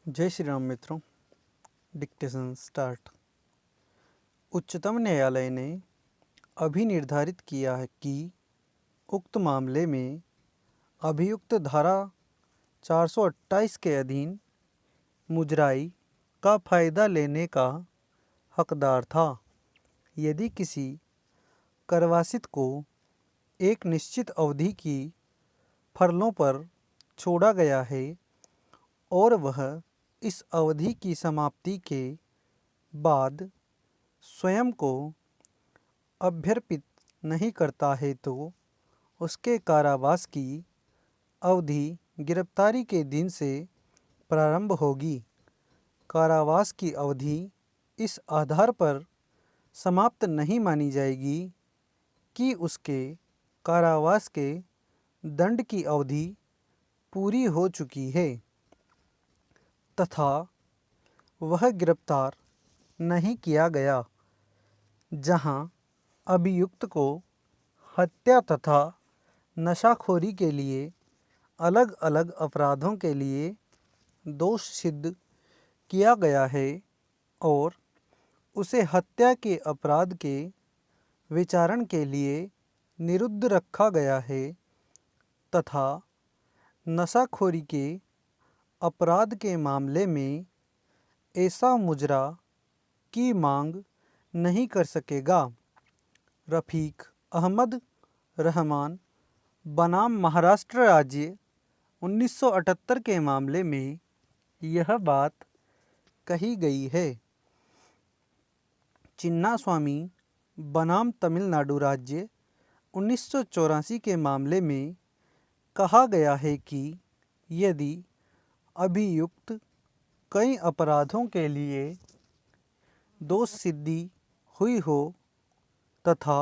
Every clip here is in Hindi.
जय श्री राम मित्रों। Dictation start. उच्चतम न्यायालय ने अभी निर्धारित किया है कि उक्त मामले में अभियुक्त धारा 428 के अधीन मुजराई का फायदा लेने का हकदार था यदि किसी करवासित को एक निश्चित अवधि की फरलों पर छोड़ा गया है और वह इस अवधि की समाप्ति के बाद स्वयं को अभ्यर्पित नहीं करता है तो उसके कारावास की अवधि गिरफ्तारी के दिन से प्रारंभ होगी। कारावास की अवधि इस आधार पर समाप्त नहीं मानी जाएगी कि उसके कारावास के दंड की अवधि पूरी हो चुकी है तथा वह गिरफ्तार नहीं किया गया। जहां अभियुक्त को हत्या तथा नशाखोरी के लिए अलग अलग अपराधों के लिए दोष सिद्ध किया गया है और उसे हत्या के अपराध के विचारण के लिए निरुद्ध रखा गया है तथा नशाखोरी के अपराध के मामले में ऐसा मुजरा की मांग नहीं कर सकेगा। रफ़ीक अहमद रहमान बनाम महाराष्ट्र राज्य 1978 के मामले में यह बात कही गई है। चिन्नास्वामी बनाम तमिलनाडु राज्य 1984 के मामले में कहा गया है कि यदि अभियुक्त कई अपराधों के लिए दोष सिद्धि हुई हो तथा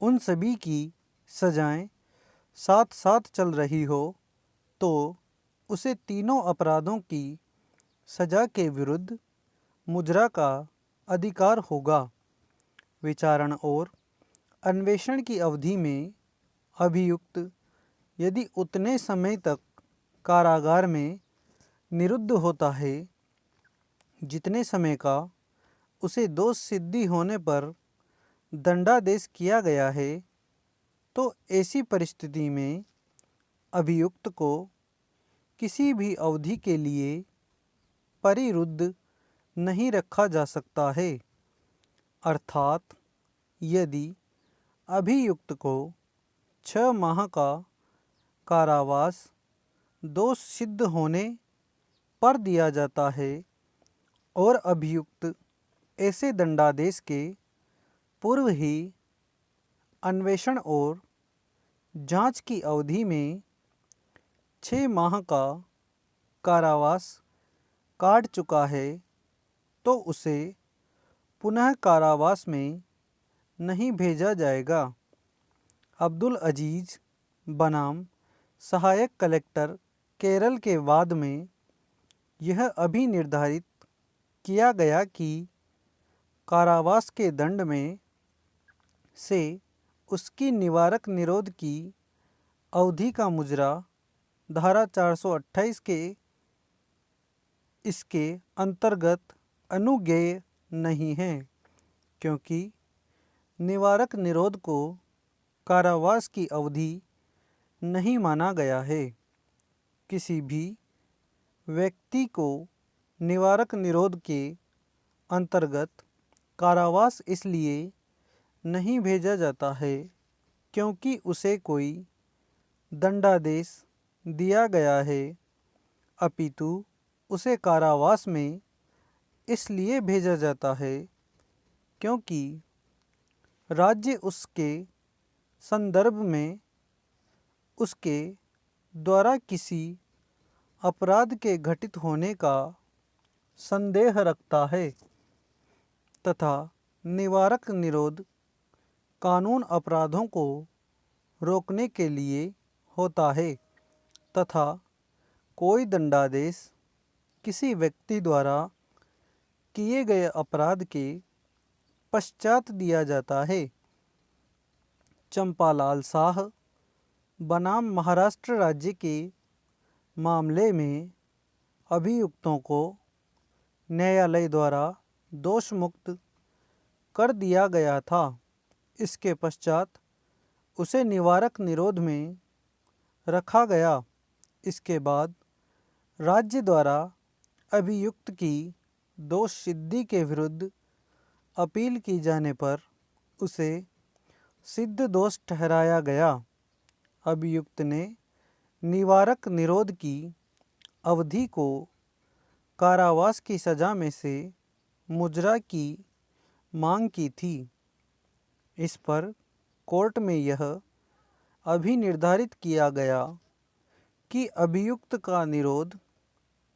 उन सभी की सजाएं साथ साथ चल रही हो तो उसे तीनों अपराधों की सजा के विरुद्ध मुजरा का अधिकार होगा। विचारण और अन्वेषण की अवधि में अभियुक्त यदि उतने समय तक कारागार में निरुद्ध होता है जितने समय का उसे दोष सिद्धि होने पर दंडादेश किया गया है तो ऐसी परिस्थिति में अभियुक्त को किसी भी अवधि के लिए परिरुद्ध नहीं रखा जा सकता है। अर्थात यदि अभियुक्त को 6 माह का कारावास दोष सिद्ध होने पर दिया जाता है और अभियुक्त ऐसे दंडादेश के पूर्व ही अन्वेषण और जांच की अवधि में 6 माह का कारावास काट चुका है तो उसे पुनः कारावास में नहीं भेजा जाएगा। अब्दुल अजीज बनाम सहायक कलेक्टर केरल के वाद में यह अभी निर्धारित किया गया कि कारावास के दंड में से उसकी निवारक निरोध की अवधि का मुजरा धारा 428 के इसके अंतर्गत अनुज्ञेय नहीं है क्योंकि निवारक निरोध को कारावास की अवधि नहीं माना गया है। किसी भी व्यक्ति को निवारक निरोध के अंतर्गत कारावास इसलिए नहीं भेजा जाता है क्योंकि उसे कोई दंडादेश दिया गया है, अपितु उसे कारावास में इसलिए भेजा जाता है क्योंकि राज्य उसके संदर्भ में उसके द्वारा किसी अपराध के घटित होने का संदेह रखता है तथा निवारक निरोध कानून अपराधों को रोकने के लिए होता है तथा कोई दंडादेश किसी व्यक्ति द्वारा किए गए अपराध के पश्चात दिया जाता है। चंपालाल शाह बनाम महाराष्ट्र राज्य के मामले में अभियुक्तों को न्यायालय द्वारा दोष मुक्त कर दिया गया था। इसके पश्चात उसे निवारक निरोध में रखा गया। इसके बाद राज्य द्वारा अभियुक्त की दोष सिद्धि के विरुद्ध अपील की जाने पर उसे सिद्ध दोष ठहराया गया। अभियुक्त ने निवारक निरोध की अवधि को कारावास की सज़ा में से मुजरा की मांग की थी। इस पर कोर्ट में यह अभी निर्धारित किया गया कि अभियुक्त का निरोध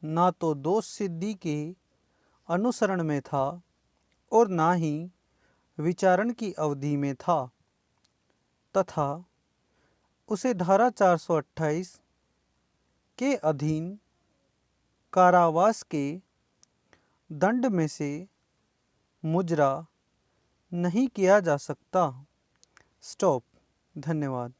ना तो दोष सिद्धि के अनुसरण में था और ना ही विचारण की अवधि में था, तथा उसे धारा 428 के अधीन कारावास के दंड में से मुजरा नहीं किया जा सकता। स्टॉप। धन्यवाद।